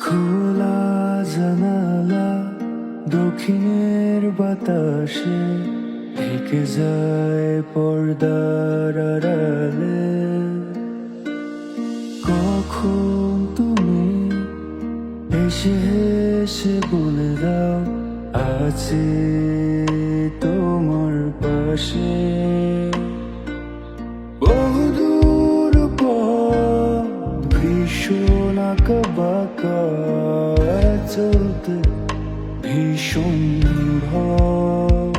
খোলা জানালা দক্ষিণের বাতাসে ঢেকে যায় পর্দার আড়ালে। কখন তুমি এসে এসে বলে দাও আছি তোমার পাশে। বহুদূর পথ ভীষণ আঁকাবাঁকা চলতে ভীষণ ভয়।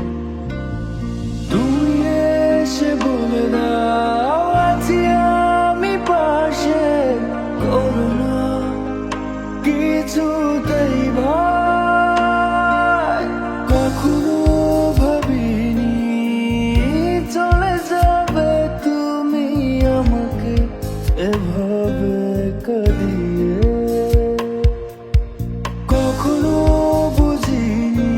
তুমি এসে বলে দাও আছি আমি পাশে, করো না কিছুতেই ভয়। কখনো ভাবিনি চলে যাবে তুমি আমাকে এভাবে কাঁদিয়ে। কখনো বুঝিনি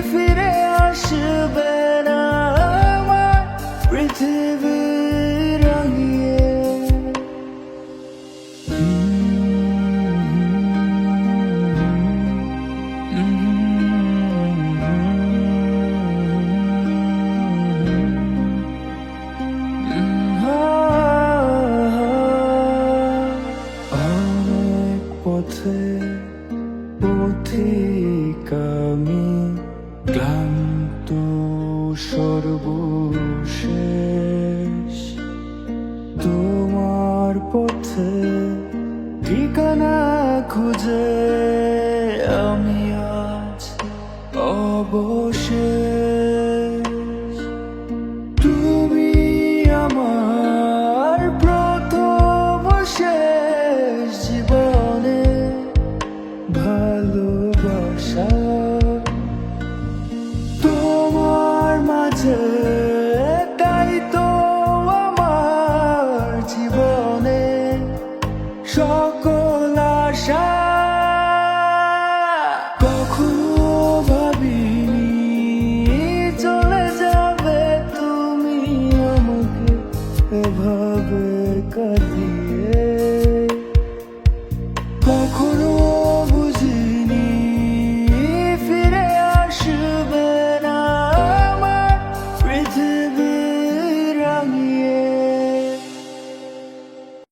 ফিরে আসবে না আমার পৃথিবী রাঙিয়ে। অনেক পথে পথিক আমি, ক্লান্ত সর্বশেষ। তোমার পথে ঠিকানা খুঁজে আমি আজ অবশেষ। তুমি আমার প্রথম শেষ জীবনে ভালোবাসা। তোমার মাঝে তাই তো আমার জীবনে সব